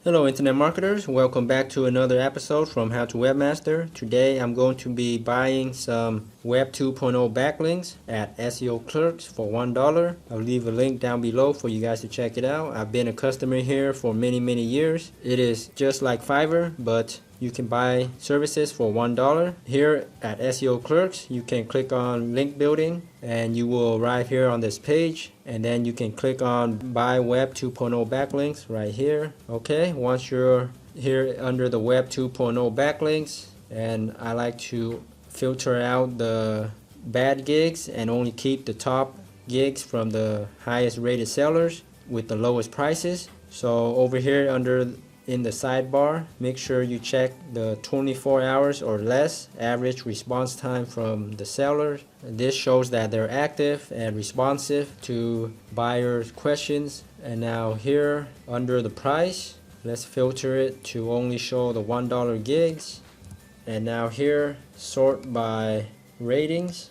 Hello Internet Marketers, welcome back to another episode from How to Webmaster. Today I'm going to be buying some Web 2.0 backlinks at SEOClerks for $1. I'll leave a link down below for you guys to check it out. I've been a customer here for many years. It is just like Fiverr, but you can buy services for $1. Here at SEOClerks, you can click on link building and you will arrive here on this page, and then you can click on buy Web 2.0 backlinks right here. Okay, once you're here under the Web 2.0 backlinks, and I like to filter out the bad gigs and only keep the top gigs from the highest rated sellers with the lowest prices. So over here in the sidebar, make sure you check the 24 hours or less average response time from the sellers. This shows that they're active and responsive to buyers' questions. And now here under the price, let's filter it to only show the $1 gigs. And now here, sort by ratings.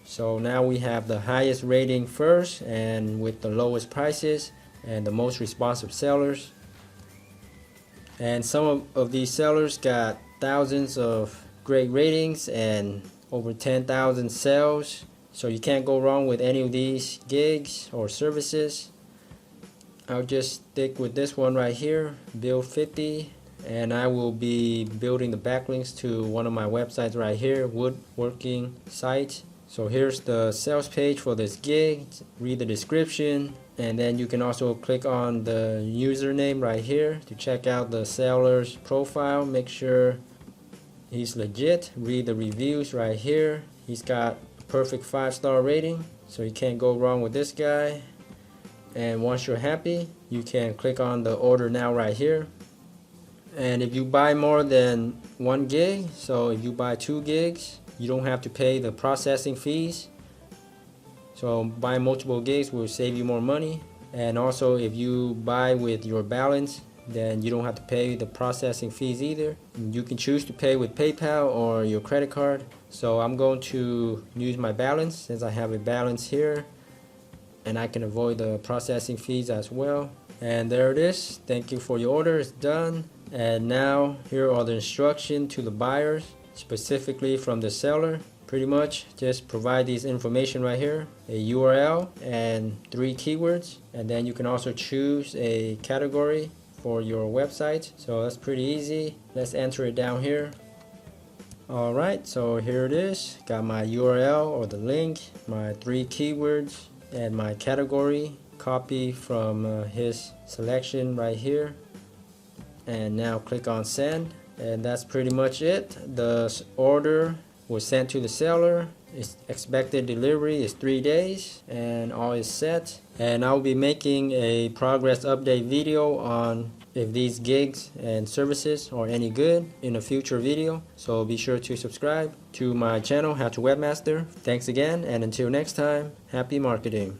So now we have the highest rating first and with the lowest prices and the most responsive sellers. And some of these sellers got thousands of great ratings and over 10,000 sales. So you can't go wrong with any of these gigs or services. I'll just stick with this one right here, build 50. And I will be building the backlinks to one of my websites right here, woodworking site. So here's the sales page for this gig. Read the description, and then you can also click on the username right here to check out the seller's profile. Make sure he's legit. Read the reviews right here. He's got a perfect 5-star rating, so you can't go wrong with this guy. And once you're happy, you can click on the order now right here. And if you buy more than 1 gig, so if you buy 2 gigs, you don't have to pay the processing fees. So buying multiple gigs will save you more money. And also if you buy with your balance, then you don't have to pay the processing fees either. You can choose to pay with PayPal or your credit card. So I'm going to use my balance since I have a balance here, and I can avoid the processing fees as well. And there it is. Thank you for your order. It's done. And now here are the instructions to the buyers, specifically from the seller. Pretty much just provide these information right here, a URL and 3 keywords, and then you can also choose a category for your website. So that's pretty easy. Let's enter it down here. Alright, so here it is. Got my URL or the link, my 3 keywords, and my category. Copy from his selection right here, and now click on send. And that's pretty much it. The order was sent to the seller. Its expected delivery is 3 days, and all is set. And I'll be making a progress update video on if these gigs and services are any good in a future video. So be sure to subscribe to my channel, How to Webmaster. Thanks again, and until next time, happy marketing.